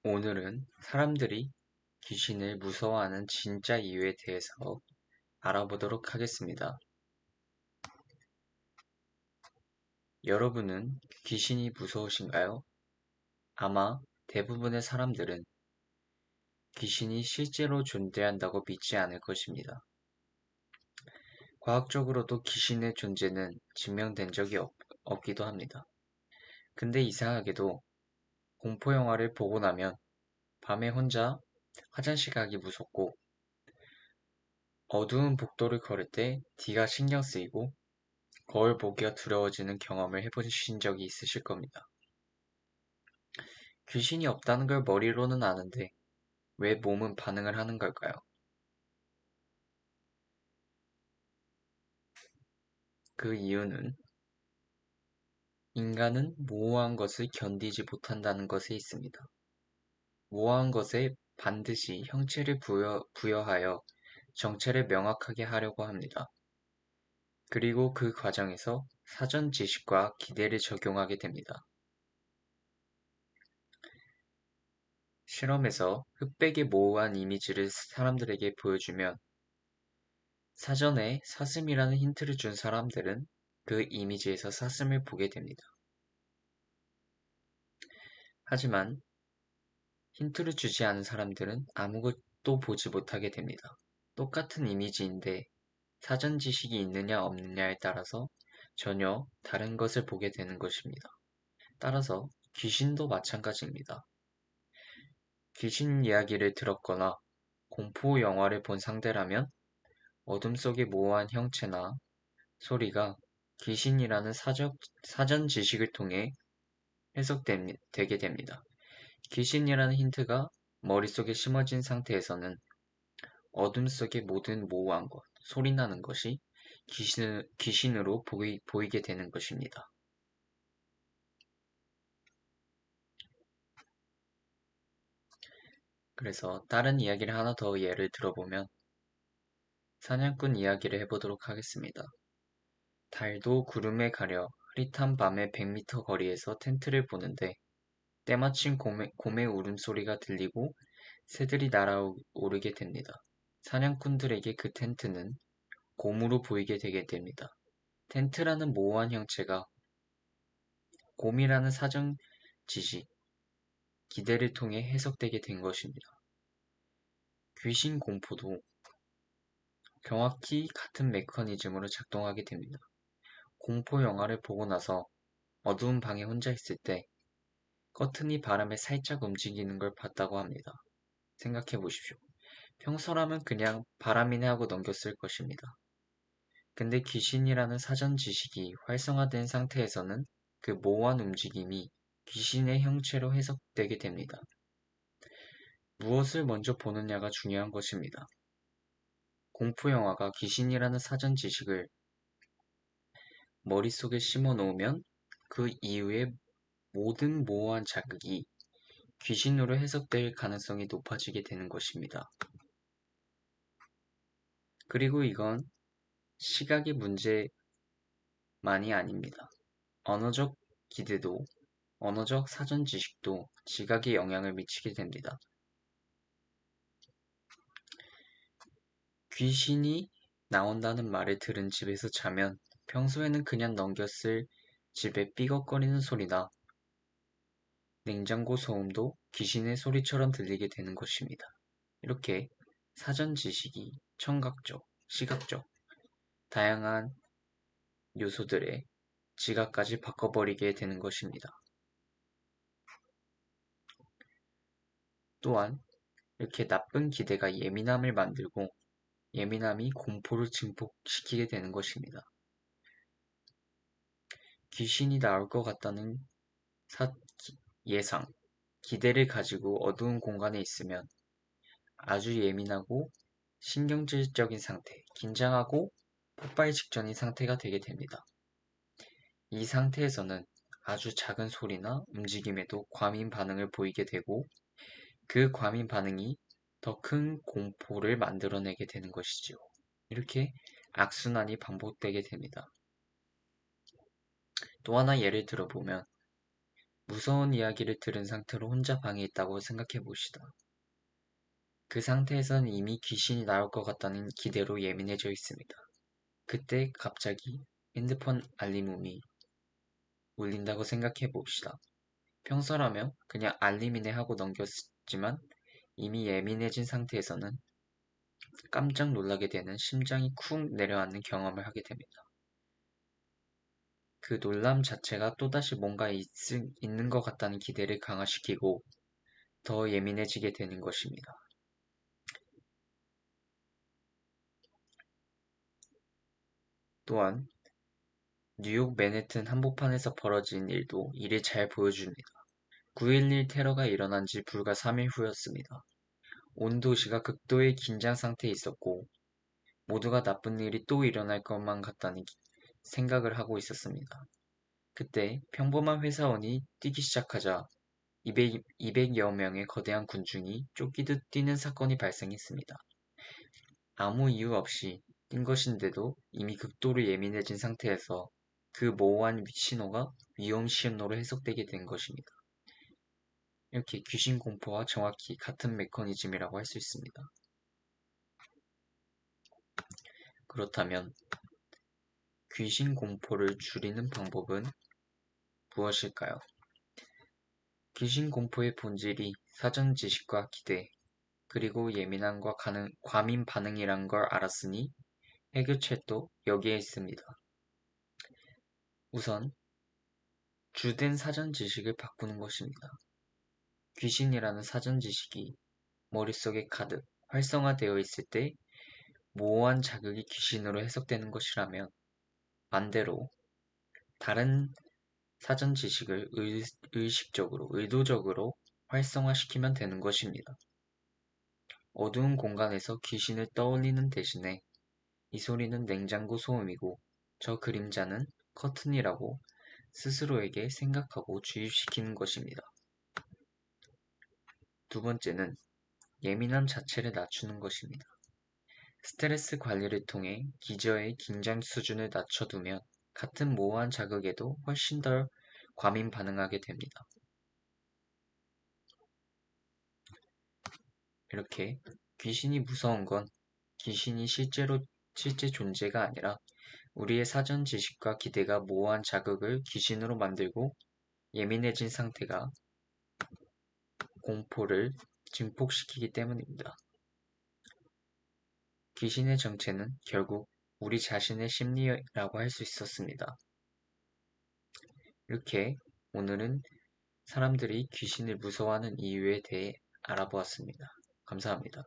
오늘은 사람들이 귀신을 무서워하는 진짜 이유에 대해서 알아보도록 하겠습니다. 여러분은 귀신이 무서우신가요? 아마 대부분의 사람들은 귀신이 실제로 존재한다고 믿지 않을 것입니다. 과학적으로도 귀신의 존재는 증명된 적이 없기도 합니다. 근데 이상하게도 공포영화를 보고 나면 밤에 혼자 화장실 가기 무섭고 어두운 복도를 걸을 때 뒤가 신경 쓰이고 거울 보기가 두려워지는 경험을 해보신 적이 있으실 겁니다. 귀신이 없다는 걸 머리로는 아는데 왜 몸은 반응을 하는 걸까요? 그 이유는 인간은 모호한 것을 견디지 못한다는 것에 있습니다. 모호한 것에 반드시 형체를 부여하여 정체를 명확하게 하려고 합니다. 그리고 그 과정에서 사전 지식과 기대를 적용하게 됩니다. 실험에서 흑백의 모호한 이미지를 사람들에게 보여주면 사전에 사슴이라는 힌트를 준 사람들은 그 이미지에서 사슴을 보게 됩니다. 하지만 힌트를 주지 않은 사람들은 아무것도 보지 못하게 됩니다. 똑같은 이미지인데 사전 지식이 있느냐 없느냐에 따라서 전혀 다른 것을 보게 되는 것입니다. 따라서 귀신도 마찬가지입니다. 귀신 이야기를 들었거나 공포 영화를 본 상대라면 어둠 속의 모호한 형체나 소리가 귀신이라는 사전 지식을 통해 해석되게 됩니다. 귀신이라는 힌트가 머릿속에 심어진 상태에서는 어둠 속의 모든 모호한 것, 소리나는 것이 귀신으로 보이게 되는 것입니다. 그래서 다른 이야기를 하나 더 예를 들어보면 사냥꾼 이야기를 해보도록 하겠습니다. 달도 구름에 가려 흐릿한 밤의 100m 거리에서 텐트를 보는데 때마침 곰의 울음소리가 들리고 새들이 날아오르게 됩니다. 사냥꾼들에게 그 텐트는 곰으로 보이게 되게 됩니다. 텐트라는 모호한 형체가 곰이라는 사전 지식, 기대를 통해 해석되게 된 것입니다. 귀신 공포도 정확히 같은 메커니즘으로 작동하게 됩니다. 공포 영화를 보고 나서 어두운 방에 혼자 있을 때 커튼이 바람에 살짝 움직이는 걸 봤다고 합니다. 생각해 보십시오. 평소라면 그냥 바람이네 하고 넘겼을 것입니다. 근데 귀신이라는 사전 지식이 활성화된 상태에서는 그 모호한 움직임이 귀신의 형체로 해석되게 됩니다. 무엇을 먼저 보느냐가 중요한 것입니다. 공포 영화가 귀신이라는 사전 지식을 머릿속에 심어 놓으면 그 이후에 모든 모호한 자극이 귀신으로 해석될 가능성이 높아지게 되는 것입니다. 그리고 이건 시각의 문제만이 아닙니다. 언어적 기대도, 언어적 사전 지식도 지각에 영향을 미치게 됩니다. 귀신이 나온다는 말을 들은 집에서 자면 평소에는 그냥 넘겼을 집의 삐걱거리는 소리나 냉장고 소음도 귀신의 소리처럼 들리게 되는 것입니다. 이렇게 사전 지식이 청각적, 시각적, 다양한 요소들의 지각까지 바꿔버리게 되는 것입니다. 또한 이렇게 나쁜 기대가 예민함을 만들고 예민함이 공포를 증폭시키게 되는 것입니다. 귀신이 나올 것 같다는 예상, 기대를 가지고 어두운 공간에 있으면 아주 예민하고 신경질적인 상태, 긴장하고 폭발 직전인 상태가 되게 됩니다. 이 상태에서는 아주 작은 소리나 움직임에도 과민 반응을 보이게 되고 그 과민 반응이 더 큰 공포를 만들어내게 되는 것이죠. 이렇게 악순환이 반복되게 됩니다. 또 하나 예를 들어보면 무서운 이야기를 들은 상태로 혼자 방에 있다고 생각해 봅시다. 그 상태에선 이미 귀신이 나올 것 같다는 기대로 예민해져 있습니다. 그때 갑자기 핸드폰 알림음이 울린다고 생각해 봅시다. 평소라면 그냥 알림이네 하고 넘겼지만 이미 예민해진 상태에서는 깜짝 놀라게 되는 심장이 쿵 내려앉는 경험을 하게 됩니다. 그 놀람 자체가 또다시 뭔가 있는 것 같다는 기대를 강화시키고 더 예민해지게 되는 것입니다. 또한 뉴욕 맨해튼 한복판에서 벌어진 일도 이를 잘 보여줍니다. 9.11 테러가 일어난 지 불과 3일 후였습니다. 온 도시가 극도의 긴장 상태에 있었고 모두가 나쁜 일이 또 일어날 것만 같다는 생각을 하고 있었습니다. 그때 평범한 회사원이 뛰기 시작하자 200여 명의 거대한 군중이 쫓기듯 뛰는 사건이 발생했습니다. 아무 이유 없이 뛴 것인데도 이미 극도로 예민해진 상태에서 그 모호한 신호가 위험 신호로 해석되게 된 것입니다. 이렇게 귀신 공포와 정확히 같은 메커니즘이라고 할 수 있습니다. 그렇다면 귀신 공포를 줄이는 방법은 무엇일까요? 귀신 공포의 본질이 사전 지식과 기대, 그리고 예민함과 과민 반응이란 걸 알았으니 해결책도 여기에 있습니다. 우선 주된 사전 지식을 바꾸는 것입니다. 귀신이라는 사전 지식이 머릿속에 가득 활성화되어 있을 때 모호한 자극이 귀신으로 해석되는 것이라면 반대로 다른 사전 지식을 의식적으로, 의도적으로 활성화시키면 되는 것입니다. 어두운 공간에서 귀신을 떠올리는 대신에 이 소리는 냉장고 소음이고 저 그림자는 커튼이라고 스스로에게 생각하고 주입시키는 것입니다. 두 번째는 예민함 자체를 낮추는 것입니다. 스트레스 관리를 통해 기저의 긴장 수준을 낮춰두면 같은 모호한 자극에도 훨씬 더 과민 반응하게 됩니다. 이렇게 귀신이 무서운 건 귀신이 실제 존재가 아니라 우리의 사전 지식과 기대가 모호한 자극을 귀신으로 만들고 예민해진 상태가 공포를 증폭시키기 때문입니다. 귀신의 정체는 결국 우리 자신의 심리라고 할 수 있었습니다. 이렇게 오늘은 사람들이 귀신을 무서워하는 이유에 대해 알아보았습니다. 감사합니다.